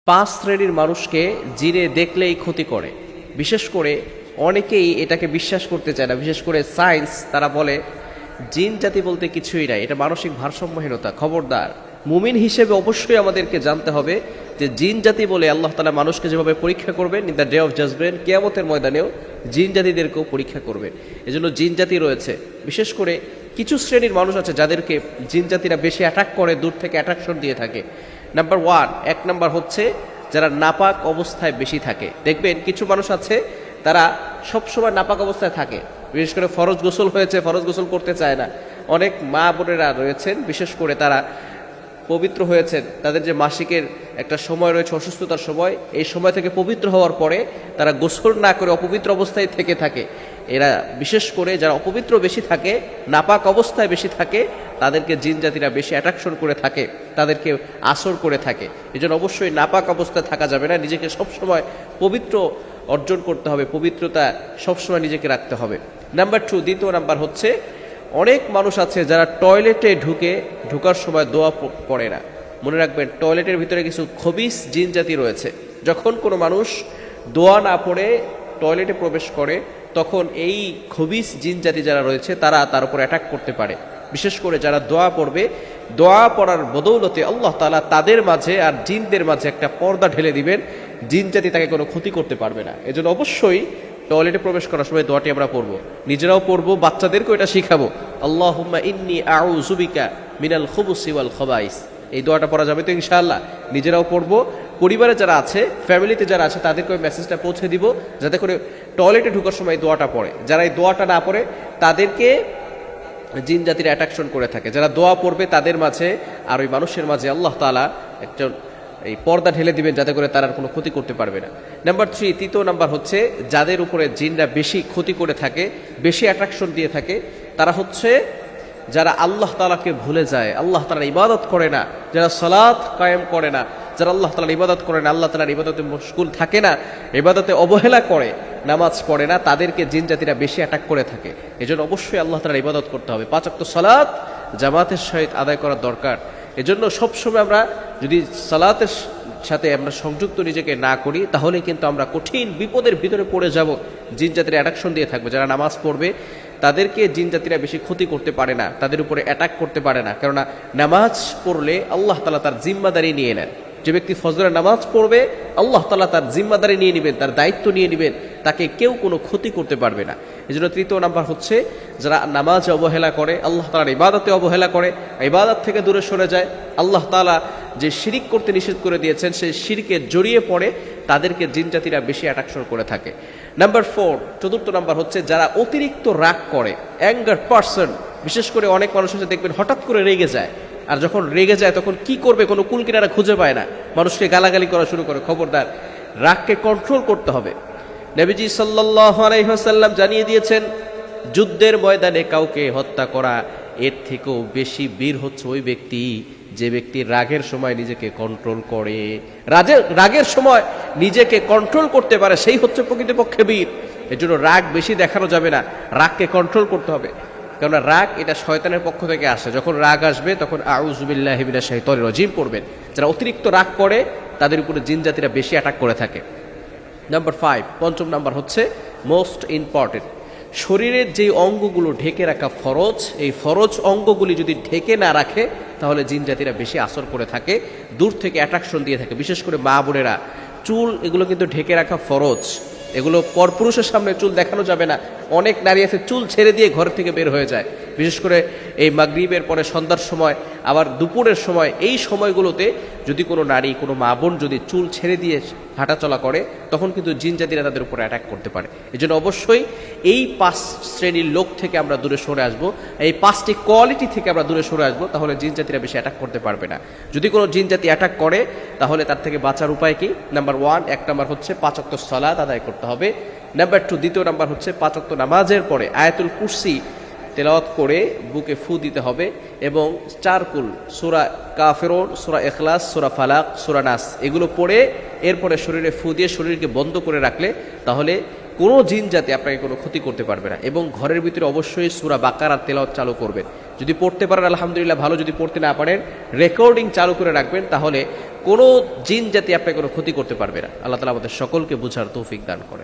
পাঁচ শ্রেণীর মানুষকে জিনে দেখলেই ক্ষতি করে। বিশেষ করে অনেকেই এটাকে বিশ্বাস করতে চায় না, বিশেষ করে সায়েন্স তারা বলে জিন জাতি বলতে কিছুই নাই, এটা মানসিক ভারসাম্যহীনতা। খবরদার, মুমিন হিসেবে অবশ্যই আমাদেরকে জানতে হবে যে জিন জাতি বলে আল্লাহ তাআলা মানুষকে যেভাবে পরীক্ষা করবেন in the day of judgement, কিয়ামতের ময়দানেও জিন জাতিদেরকেও পরীক্ষা করবেন। এজন্য জিন জাতি রয়েছে। বিশেষ করে কিছু শ্রেণীর মানুষ আছে যাদেরকে জিন জাতিরা বেশি অ্যাটাক করে, দূর থেকে অ্যাট্রাকশন দিয়ে থাকে। নাম্বার ওয়ান, এক নাম্বার হচ্ছে যারা নাপাক অবস্থায় বেশি থাকে। দেখবেন কিছু মানুষ আছে তারা সবসময় নাপাক অবস্থায় থাকে, বিশেষ করে ফরজ গোসল হয়েছে, ফরজ গোসল করতে চায় না। অনেক মা বোনেরা রয়েছেন, বিশেষ করে তারা পবিত্র হয়েছেন, তাদের যে মাসিকের একটা সময় রয়েছে, অসুস্থতার সময়, এই সময় থেকে পবিত্র হওয়ার পরে তারা গোসল না করে অপবিত্র অবস্থায় থেকে থাকে। এরা বিশেষ করে যারা অপবিত্র বেশি থাকে, নাপাক অবস্থায় বেশি থাকে, তাদেরকে জিন জাতিরা বেশি অ্যাট্রাকশন করে থাকে, তাদেরকে আসর করে থাকে। এই জন্য অবশ্যই নাপাক অবস্থায় থাকা যাবে না, নিজেকে সবসময় পবিত্র অর্জন করতে হবে, পবিত্রতা সবসময় নিজেকে রাখতে হবে। নাম্বার টু, দ্বিতীয় নাম্বার হচ্ছে অনেক মানুষ আছে যারা টয়লেটে ঢুকার সময় দোয়া পড়ে না। মনে রাখবেন, টয়লেটের ভিতরে কিছু খবিস জিন জাতি রয়েছে। যখন কোনো মানুষ দোয়া না পড়ে টয়লেটে প্রবেশ করে, তখন এই খবিস জিন জাতি যারা রয়েছে তারা তার উপর অ্যাটাক করতে পারে। বিশেষ করে যারা দোয়া পড়বে, দোয়া পড়ার বদৌলতে আল্লাহ তাআলা তাদের মাঝে আর জিনদের মাঝে একটা পর্দা ঢেলে দিবেন, জিন জাতি তাকে কোনো ক্ষতি করতে পারবে না। এজন্য অবশ্যই টয়লেটে প্রবেশ করার সময় দোয়াটি আমরা পড়বো, নিজেরাও পড়বো, বাচ্চাদেরকেও এটা শিখাবো। আল্লাহুম্মা ইন্নী আউযু বিকা মিনাল খুবুসি ওয়াল খাবাইস। এই দোয়াটা পড়া যাবে তো ইনশাআল্লাহ। নিজেরাও পড়বো, পরিবারে যারা আছে, ফ্যামিলিতে যারা আছে তাদেরকে ওই মেসেজটা পৌঁছে দিব, যাতে করে টয়লেটে ঢোকার সময় এই দোয়াটা পড়ে। যারা এই দোয়াটা না পড়ে তাদেরকে জিন জাতির অ্যাট্রাকশন করে থাকে। যারা দোয়া পড়বে তাদের মাঝে আর ওই মানুষের মাঝে আল্লাহ তাআলা একজন এই পর্দা ঢেলে দিবেন, যাতে করে তারা কোনো ক্ষতি করতে পারবে না। নাম্বার থ্রি, তৃতীয় নাম্বার হচ্ছে যাদের উপরে জিনরা বেশি ক্ষতি করে থাকে, বেশি অ্যাট্রাকশন দিয়ে থাকে, তারা হচ্ছে যারা আল্লাহ তাআলাকে ভুলে যায়, আল্লাহ তাআলার ইবাদত করে না, যারা সালাত কায়েম করে না, যারা আল্লাহ তাআলার ইবাদত করে না, আল্লাহ তাআলার ইবাদতে মশগুল থাকে না, ইবাদতে অবহেলা করে, নামাজ পড়ে না, তাদেরকে জিন জাতিরা বেশি অ্যাটাক করে থাকে। এজন্য অবশ্যই আল্লাহ তাআলার ইবাদত করতে হবে। 5 ওয়াক্ত সালাত জামাতের সহিত আদায় করা দরকার। এজন্য সবসময় আমরা যদি সালাতের সাথে আমরা সংযুক্ত নিজেকে না করি, তাহলে কিন্তু আমরা কঠিন বিপদের ভিতরে পড়ে যাব। জিন জাতিরা অ্যাট্রাকশন দিয়ে থাকবে। যারা নামাজ পড়বে তাদেরকে জিন জাতিরা বেশি ক্ষতি করতে পারে না, তাদের উপরে অ্যাটাক করতে পারে না। কেননা নামাজ পড়লে আল্লাহ তাআলা তার জিম্মাদারি নিয়ে নেন। যে ব্যক্তি ফজরের নামাজ পড়বে, আল্লাহ তাআলা তার জিম্মাদারি নিয়ে নেবেন, তার দায়িত্ব নিয়ে নেবেন, তাকে কেউ কোনো ক্ষতি করতে পারবে না। এজন্য তৃতীয় নাম্বার হচ্ছে যারা নামাজ অবহেলা করে, আল্লাহ তাআলার ইবাদতে অবহেলা করে, ইবাদত থেকে দূরে সরে যায়, আল্লাহ তাআলা যে শিরিক করতে নিষেধ করে দিয়েছেন সেই শিরকে জড়িয়ে পড়ে, তাদেরকে জিন জাতিরা বেশি অ্যাট্রাকশন করে থাকে। নাম্বার ফোর, চতুর্থ নাম্বার হচ্ছে যারা অতিরিক্ত রাগ করে, অ্যাঙ্গার পারসন। বিশেষ করে অনেক মানুষ হচ্ছে দেখবেন হঠাৎ করে রেগে যায়, আর যখন রেগে যায় তখন কি করবে কোনো কুল কিনারা খুঁজে পায় না, মানুষকে গালাগালি করা শুরু করে। খবরদার, রাগকে কন্ট্রোল করতে হবে। নবীজি সাল্লাল্লাহু আলাইহি ওয়াসাল্লাম জানিয়ে দিয়েছেন, যুদ্ধের ময়দানে কাউকে হত্যা করা এর থেকেও বেশি বীর হচ্ছে ওই ব্যক্তি যে ব্যক্তি রাগের সময় নিজেকে কন্ট্রোল করে। রাগের সময় নিজেকে কন্ট্রোল করতে পারে, সেই হচ্ছে প্রকৃতপক্ষে বীর। এর জন্য রাগ বেশি দেখানো যাবে না, রাগকে কন্ট্রোল করতে হবে। কেননা রাগ এটা শয়তানের পক্ষ থেকে আসে। যখন রাগ আসবে তখন আউযু বিল্লাহি মিনাশ শাইতানির রাজিম পড়বেন। যারা অতিরিক্ত রাগ করে তাদের উপরে জিন জাতিরা বেশি অ্যাটাক করে থাকে। নাম্বার ফাইভ, পঞ্চম নাম্বার হচ্ছে মোস্ট ইম্পর্টেন্ট, শরীরের যে অঙ্গগুলো ঢেকে রাখা ফরজ, এই ফরজ অঙ্গগুলি যদি ঢেকে না রাখে তাহলে জিন জাতিরা বেশি আসর করে থাকে, দূর থেকে অ্যাট্রাকশন দিয়ে থাকে। বিশেষ করে মা বোনেরা, চুল এগুলো কিন্তু ঢেকে রাখা ফরজ, এগুলো পরপুরুষের সামনে চুল দেখানো যাবে না। অনেক নারী আছে চুল ছেড়ে দিয়ে ঘর থেকে বের হয়ে যায়, বিশেষ করে এই মাগরিবের পরে সন্ধ্যার সময়, আবার দুপুরের সময়। এই সময়গুলোতে যদি কোনো নারী, কোনো মা বোন যদি চুল ছেড়ে দিয়ে হাঁটাচলা করে, তখন কিন্তু জিন জাতিরা তাদের উপর অ্যাটাক করতে পারে। এই জন্য অবশ্যই এই 5 শ্রেণীর লোক থেকে আমরা দূরে সরে আসবো, এই 5টি কোয়ালিটি থেকে আমরা দূরে সরে আসবো, তাহলে জিন জাতিরা বেশি অ্যাটাক করতে পারবে না। যদি কোনো জিন জাতি অ্যাটাক করে তাহলে তার থেকে বাঁচার উপায় কি? নাম্বার ওয়ান, এক নাম্বার হচ্ছে 5 ওয়াক্ত সালাত আদায় করতে হবে। নাম্বার টু, দ্বিতীয় নাম্বার হচ্ছে 5 ওয়াক্ত নামাজের পরে আয়াতুল কুরসি তেলাওয়াত করে বুকে ফু দিতে হবে, এবং 4 কুল, সূরা কাফিরুন, সূরা ইখলাস, সূরা ফালাক, সূরা নাস এগুলো পড়ে এরপরে শরীরে ফু দিয়ে শরীরকে বন্ধ করে রাখলে তাহলে কোনো জিন জাতি আপনাকে কোনো ক্ষতি করতে পারবে না। এবং ঘরের ভিতরে অবশ্যই সূরা বাকারার তেলাওয়াত চালু করবেন। যদি পড়তে পারেন আলহামদুলিল্লাহ ভালো, যদি পড়তে না পারেন রেকর্ডিং চালু করে রাখবেন, তাহলে কোনো জিন জাতি আপনাকে কোনো ক্ষতি করতে পারবে না। আল্লাহ তাআলা আমাদের সকলকে বুঝার তৌফিক দান করে।